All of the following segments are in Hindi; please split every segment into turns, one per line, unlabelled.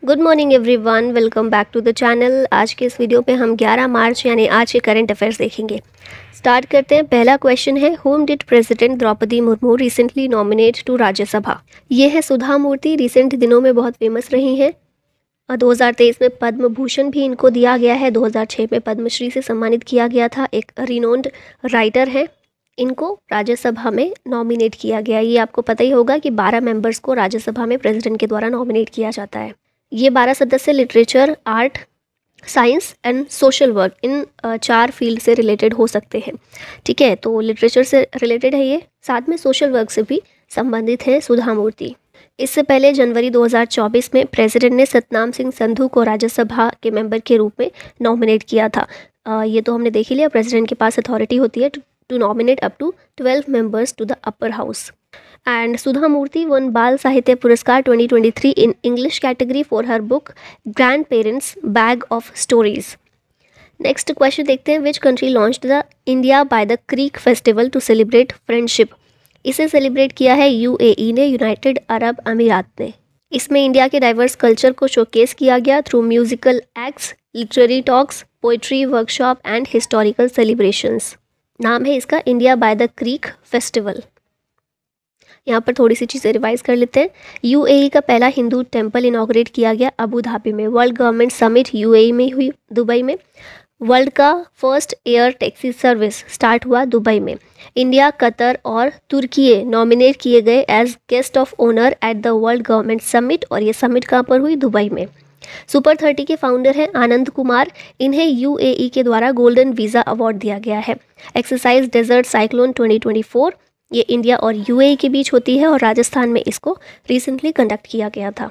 Good morning everyone, welcome back to the channel. आज के इस वीडियो पे हम 11 मार्च यानी आज के करंट अफेयर्स देखेंगे। स्टार्ट करते हैं। पहला क्वेश्चन है, whom did president Draupadi Murmu recently nominate to Rajya Sabha. ये है सुधा मूर्ति, रिसेंट दिनों में बहुत फेमस रही हैं। 2023 में पद्म भूषण भी इनको दिया गया है। 2006 में पद्मश्री से सम्मानित किया गया था। एक रिनोन्ड राइटर है। इनको राज्यसभा में नॉमिनेट किया गया। ये आपको पता ही होगा कि 12 मेंबर्स को राज्यसभा में प्रेसिडेंट के द्वारा नॉमिनेट किया जाता है। ये 12 सदस्य literature, art, science and social work, in 4 field से रिलेटेड हो सकते हैं। ठीक है, तो लिटरेचर से रिलेटेड है ये, साथ में सोशल वर्क से भी संबंधित है सुधा मूर्ति। इससे पहले जनवरी 2024 में प्रेसिडेंट ने सतनाम सिंह संधू को राज्यसभा के मेंबर के रूप में नॉमिनेट किया था। ये तो हमने देख ही लिया, प्रेसिडेंट के पास अथॉरिटी होती है to nominate up to 12 members to the upper house. And Sudha Murthy won Bal Sahitya Puraskar 2023 in English category for her book Grandparents Bag of Stories. Next question देखते हैं, which country launched the India by the Creek Festival to celebrate friendship? इसे सेलिब्रेट किया है UAE ने, यूनाइटेड अरब अमीरात ने। इसमें इंडिया के डाइवर्स कल्चर को शोकेस किया गया through musical acts, literary talks, poetry workshop and historical celebrations. नाम है इसका India by the creek festival. यहाँ पर थोड़ी सी चीज़ें रिवाइज कर लेते हैं। UAE का पहला हिंदू टेम्पल इनॉग्रेट किया गया अबू धाबी में। वर्ल्ड गवर्नमेंट समिट UAE में हुई दुबई में। वर्ल्ड का first air taxi service start हुआ दुबई में। इंडिया, कतर और तुर्की नॉमिनेट किए गए as guest of honour at the world government summit, और ये समिट कहाँ पर हुई? दुबई में। सुपर 30 के फाउंडर हैं आनंद कुमार। इन्हें UAE के द्वारा गोल्डन वीज़ा अवार्ड दिया गया है। एक्सरसाइज डेजर्ट साइक्लोन 2024, ये इंडिया और UAE के बीच होती है और राजस्थान में इसको रिसेंटली कंडक्ट किया गया था।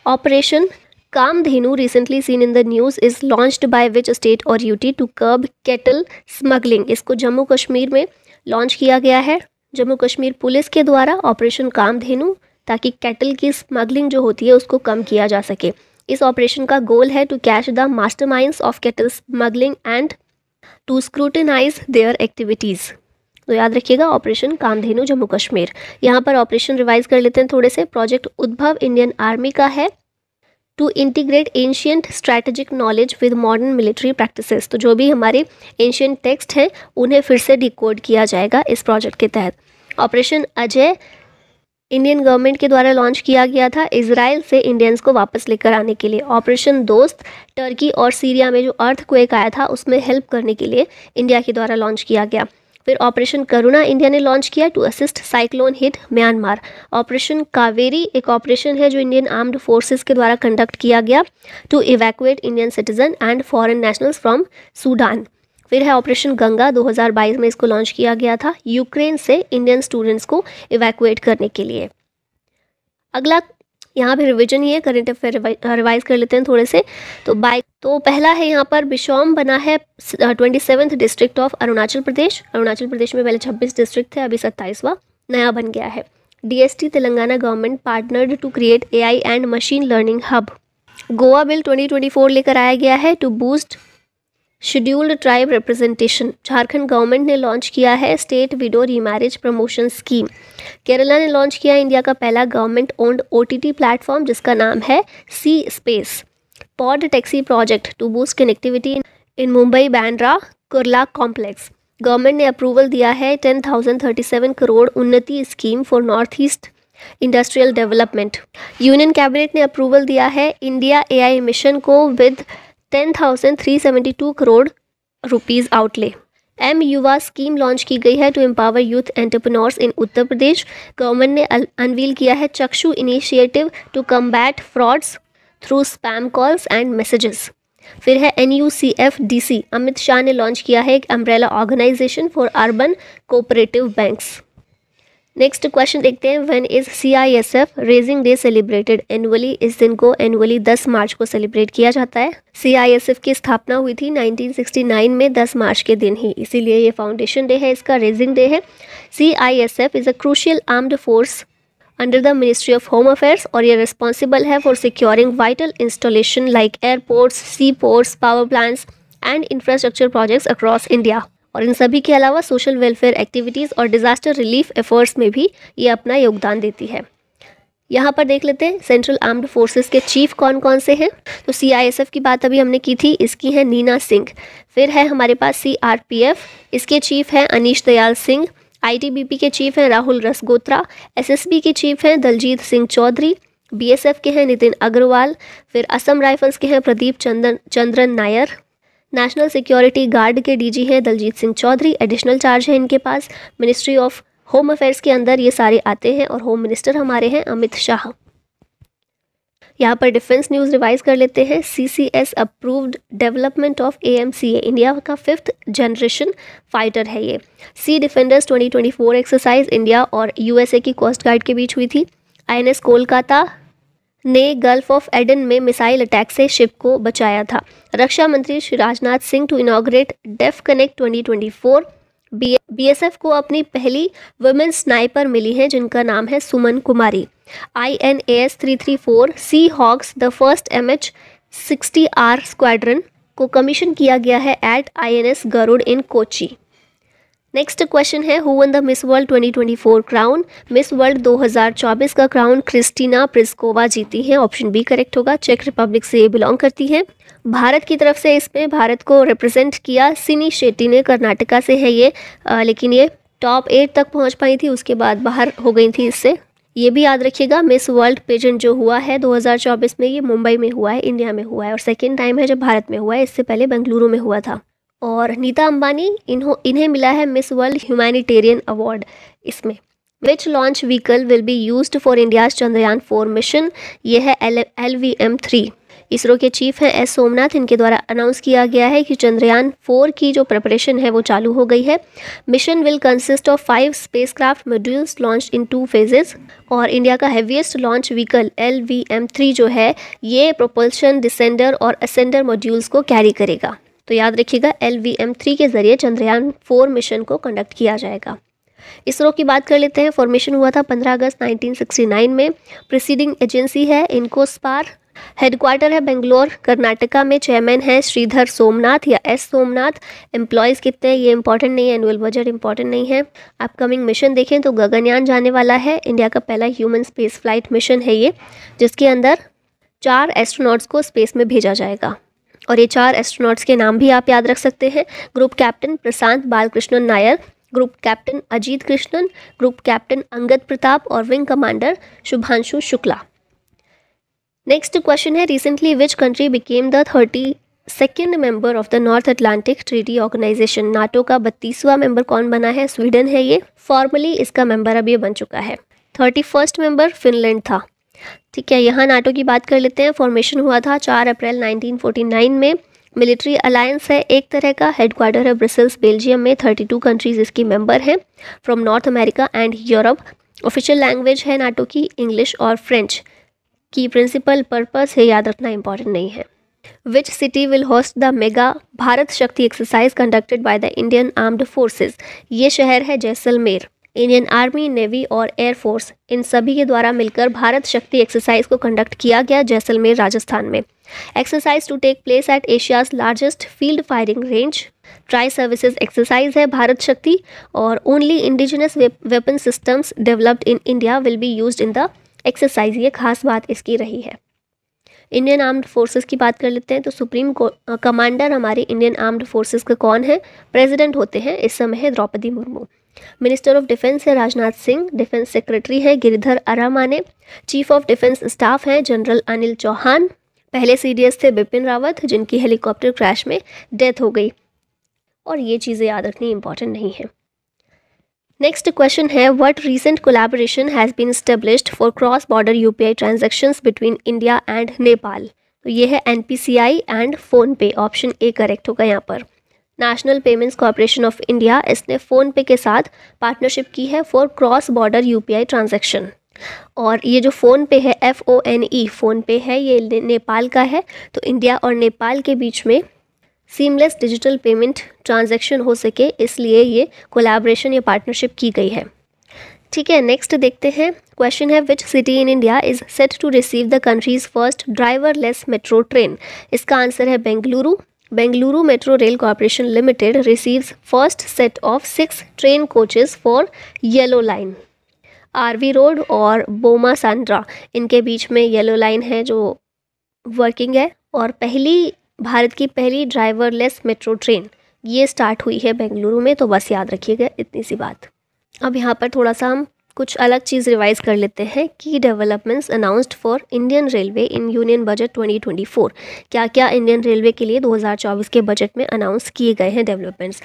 Operation Kamdhenu recently seen in the news is launched by which state और UT to curb cattle smuggling. इसको जम्मू कश्मीर में लॉन्च किया गया है, जम्मू कश्मीर पुलिस के द्वारा, ऑपरेशन कामधेनु, ताकि कैटल की स्मगलिंग जो होती है उसको कम किया जा सके। इस ऑपरेशन का गोल है to catch the masterminds of cattle smuggling and to scrutinise their activities. तो याद रखिएगा, ऑपरेशन कामधेनु जम्मू कश्मीर। यहाँ पर ऑपरेशन रिवाइज कर लेते हैं थोड़े से। प्रोजेक्ट उद्भव इंडियन आर्मी का है to integrate ancient strategic knowledge with modern military practices. तो जो भी हमारे एंशियंट टेक्स्ट हैं उन्हें फिर से डिकोड किया जाएगा इस प्रोजेक्ट के तहत। ऑपरेशन अजय इंडियन गवर्नमेंट के द्वारा लॉन्च किया गया था इजराइल से इंडियंस को वापस लेकर आने के लिए। ऑपरेशन दोस्त टर्की और सीरिया में जो अर्थक्वेक आया था उसमें हेल्प करने के लिए इंडिया के द्वारा लॉन्च किया गया। फिर ऑपरेशन करुणा इंडिया ने लॉन्च किया to assist cyclone hit Myanmar. Operation Kaveri एक ऑपरेशन है जो इंडियन आर्म्ड फोर्सेस के द्वारा कंडक्ट किया गया to evacuate Indian citizen and foreign nationals from Sudan. फिर है ऑपरेशन गंगा, 2022 में इसको लॉन्च किया गया था यूक्रेन से इंडियन स्टूडेंट्स को इवैक्यूएट करने के लिए। अगला यहाँ पे रिवीजन ही है, करंट अफेयर रिवाइज कर लेते हैं थोड़े से। तो पहला है यहाँ पर बिशौम बना है 27th district of Arunachal Pradesh. Arunachal Pradesh में पहले 26 डिस्ट्रिक्ट थे, अभी 27वां नया बन गया है। DST Telangana government partnered to create AI and machine learning hub. Goa bill 2024 लेकर आया गया है to boost scheduled tribe representation. Jharkhand government ने लॉन्च किया है state widow remarriage promotion scheme. Kerala ने लॉन्च किया इंडिया का पहला गवर्नमेंट ओन्ड OTT प्लेटफॉर्म जिसका नाम है C space. Pod taxi project to boost connectivity in Mumbai Bandra Kurla complex. Government ने अप्रूवल दिया है 10,037 crore Unnati scheme for north east industrial development. Union cabinet ने अप्रूवल दिया है इंडिया AI मिशन को with 10,372 crore rupees outlay. Yuva scheme launch की गई है to empower youth entrepreneurs in Uttar Pradesh. Government ने अनवील किया है Chakshu initiative to combat frauds through spam calls and messages. फिर है NUCFDC, अमित शाह ने लॉन्च किया है एक umbrella organisation for urban cooperative banks. Next question देखते हैं, when is CISF raising day celebrated annually. इस दिन को एनुअली 10 मार्च को सेलिब्रेट किया जाता है। CISF की स्थापना हुई थी 1969 में 10 मार्च के दिन ही, इसीलिए ये फाउंडेशन डे है, इसका रेजिंग डे है। CISF is a crucial armed force under the ministry of home affairs, और ये रिस्पॉन्सिबल है for securing vital installation like airports, sea ports, power plants and infrastructure projects across India. और इन सभी के अलावा सोशल वेलफेयर एक्टिविटीज़ और डिज़ास्टर रिलीफ एफर्ट्स में भी ये अपना योगदान देती है। यहाँ पर देख लेते हैं सेंट्रल आर्म्ड फोर्सेस के चीफ कौन कौन से हैं। तो CISF की बात अभी हमने की थी, इसकी है नीना सिंह। फिर है हमारे पास CRPF, इसके चीफ हैं अनीश दयाल सिंह। ITBP के चीफ हैं राहुल रसगोत्रा। SSB के चीफ हैं दलजीत सिंह चौधरी। BSF के हैं नितिन अग्रवाल। फिर असम राइफल्स के हैं Pradeep Chandran Nair. National security guard के DG हैं दलजीत सिंह चौधरी। एडिशनल चार्ज है इनके पास मिनिस्ट्री ऑफ होम अफेयर्स के अंदर ये सारे आते हैं और होम मिनिस्टर हमारे हैं अमित शाह। यहाँ पर डिफेंस न्यूज़ रिवाइज कर लेते हैं। CCS approved development of AMCA, India का 5th जनरेशन फाइटर है ये। सी डिफेंडर्स 2024 एक्सरसाइज इंडिया और USA की कोस्ट गार्ड के बीच हुई थी। INS कोलकाता ने गल्फ ऑफ एडन में मिसाइल अटैक से शिप को बचाया था। रक्षा मंत्री Shri Rajnath Singh to inaugurate def connect 2024। BSF को अपनी पहली वुमेन स्नाइपर मिली है जिनका नाम है Suman Kumari. INAS 334 sea hawks the first MH-60R squadron को कमीशन किया गया है at INS Garuda in Kochi. Next question है who won the miss world 2024 crown. Miss world 2024 का क्राउन क्रिस्टीना प्रिस्कोवा जीती हैं। ऑप्शन बी करेक्ट होगा। चेक रिपब्लिक से ये बिलोंग करती हैं। भारत की तरफ से इसमें भारत को रिप्रेजेंट किया सिनी शेट्टी ने, कर्नाटका से है ये, लेकिन ये टॉप 8 तक पहुंच पाई थी, उसके बाद बाहर हो गई थी इससे। ये भी याद रखिएगा मिस वर्ल्ड पेजेंट जो हुआ है 2024 में, ये मुंबई में हुआ है, इंडिया में हुआ है और सेकेंड टाइम है जब भारत में हुआ है, इससे पहले बेंगलुरु में हुआ था। और नीता अंबानी इन्हें मिला है मिस वर्ल्ड ह्यूमैनिटेरियन अवार्ड इसमें। विच launch vehicle will be used for India's Chandrayaan 4 mission. ये है LVM-3। इसरो के चीफ हैं S सोमनाथ। इनके द्वारा अनाउंस किया गया है कि चंद्रयान 4 की जो प्रिपरेशन है वो चालू हो गई है। Mission will consist of 5 spacecraft modules launched in 2 phases. और इंडिया का हैवीएस्ट लॉन्च व्हीकल LVM-3 जो है ये प्रोपल्शन, डिसेंडर और असेंडर मॉड्यूल्स को कैरी करेगा। तो याद रखिएगा LVM-3 के जरिए चंद्रयान 4 मिशन को कंडक्ट किया जाएगा। इसरो की बात कर लेते हैं। फॉर्मेशन हुआ था 15 अगस्त 1969 में। प्रीसीडिंग एजेंसी है इनकोस्पार। हेडक्वार्टर है बेंगलोर कर्नाटका में। चेयरमैन है श्रीधर सोमनाथ या S सोमनाथ। एम्प्लॉयज़ कितने हैं ये इंपॉर्टेंट नहीं है, एनुअल बजट इंपॉर्टेंट नहीं है। अपकमिंग मिशन देखें तो गगनयान जाने वाला है। इंडिया का पहला ह्यूमन स्पेस फ्लाइट मिशन है ये, जिसके अंदर 4 एस्ट्रोनॉट्स को स्पेस में भेजा जाएगा। और ये 4 एस्ट्रोनॉट्स के नाम भी आप याद रख सकते हैं। Group captain Prashant Balakrishnan Nair, group captain Ajit Krishnan, group captain Angad Pratap और wing commander Shubhanshu Shukla. Next question है recently which country became the 32nd member of the north Atlantic treaty organisation. NATO का 32वां मेंबर कौन बना है? स्वीडन है ये। फॉर्मली इसका मेंबर अब ये बन चुका है। 31st मेंबर फिनलैंड था। ठीक है, यहाँ नाटो की बात कर लेते हैं। फॉर्मेशन हुआ था 4 अप्रैल 1949 में। मिलिट्री अलायंस है एक तरह का। हेडक्वार्टर है ब्रसेल्स बेल्जियम में। 32 कंट्रीज इसकी मेंबर हैं from north America and Europe. Official language है नाटो की इंग्लिश और फ्रेंच। की प्रिंसिपल पर्पस है याद रखना इंपॉर्टेंट नहीं है। Which city will host the mega Bharat Shakti exercise conducted by the Indian armed forces. ये शहर है जैसलमेर। इंडियन आर्मी, नेवी और एयरफोर्स इन सभी के द्वारा मिलकर भारत शक्ति एक्सरसाइज को कंडक्ट किया गया जैसलमेर राजस्थान में। Exercise to take place at Asia's largest field firing range. Tri services exercise है भारत शक्ति और only indigenous weapon systems developed in India will be used in the exercise. ये खास बात इसकी रही है। इंडियन आर्म्ड फोर्सेस की बात कर लेते हैं तो सुप्रीम कमांडर हमारे इंडियन आर्म्ड फोर्सेस का कौन है? प्रेसिडेंट होते हैं इस समय है Draupadi Murmu. Minister of defence है राजनाथ सिंह। डिफेंस सेक्रेटरी है Giridhar Aramane. Chief of defence staff है जनरल अनिल चौहान। पहले CDS थे बिपिन रावत जिनकी हेलीकॉप्टर क्रैश में डेथ हो गई। और ये चीज़ें याद रखनी इंपॉर्टेंट नहीं है। नेक्स्ट क्वेश्चन है what recent collaboration has been established for cross border UPI transactions between India and Nepal. तो ये है NPCI and PhonePe. Option A correct होगा यहाँ पर। National payments corporation of India इसने फ़ोनपे के साथ पार्टनरशिप की है for cross border UPI transaction. और ये जो फ़ोनपे है FONE फ़ोनपे है ये नेपाल का है। तो इंडिया और नेपाल के बीच में सीमलेस डिजिटल पेमेंट ट्रांजैक्शन हो सके इसलिए ये कोलैबोरेशन या पार्टनरशिप की गई है। ठीक है, नेक्स्ट देखते हैं। क्वेश्चन है which city in India is set to receive the countries first driverless metro train. इसका आंसर है Bengaluru. Bengaluru metro rail corporation limited receives first set of 6 train coaches for yellow line. RV road और बोमा सांड्रा, इनके बीच में येलो लाइन है जो वर्किंग है। और भारत की पहली ड्राइवरलेस मेट्रो ट्रेन ये स्टार्ट हुई है बेंगलुरु में। तो बस याद रखिएगा इतनी सी बात। अब यहाँ पर थोड़ा सा हम कुछ अलग चीज़ रिवाइज कर लेते हैं। की developments announced for Indian railway in union budget 2024। क्या क्या इंडियन रेलवे के लिए 2024 के बजट में अनाउंस किए गए हैं डेवलपमेंट्स।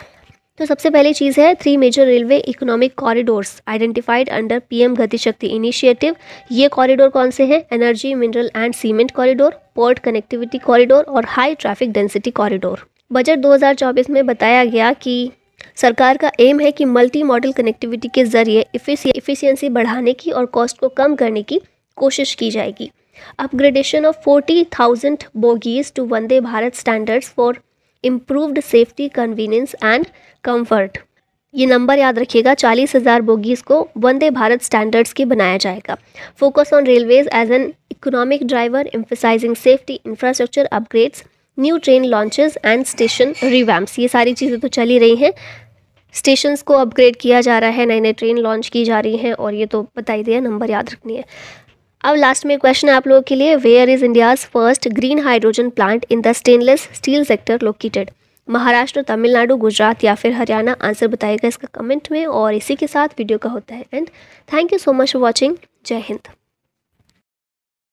तो सबसे पहली चीज़ है 3 major railway economic corridors identified under PM Gati Shakti initiative. ये कॉरिडोर कौन से हैं? Energy, mineral and cement corridor, port connectivity corridor और high traffic density corridor. Budget 2024 में बताया गया कि सरकार का एम है कि मल्टी मॉडल कनेक्टिविटी के जरिए इफ़िशियंसी बढ़ाने की और कॉस्ट को कम करने की कोशिश की जाएगी। Upgradation of 40,000 bogies to Vande Bharat standards for improved safety, convenience and comfort. ये नंबर याद रखिएगा, 40,000 बोगीज को वंदे भारत स्टैंडर्ड्स की बनाया जाएगा। Focus on railways as an economic driver, emphasising safety, infrastructure upgrades, new train launches and station revamps. ये सारी चीज़ें तो चल ही रही हैं। स्टेशंस को अपग्रेड किया जा रहा है, नई नई ट्रेन लॉन्च की जा रही हैं, और ये तो बता ही दिया, नंबर याद रखनी है। अब लास्ट में क्वेश्चन है आप लोगों के लिए, where is India's first green hydrogen plant in the stainless steel sector located? Maharashtra, Tamil Nadu, Gujarat या फिर हरियाणा? आंसर बताइएगा इसका कमेंट में। और इसी के साथ वीडियो का होता है and thank you so much for watching. जय हिंद।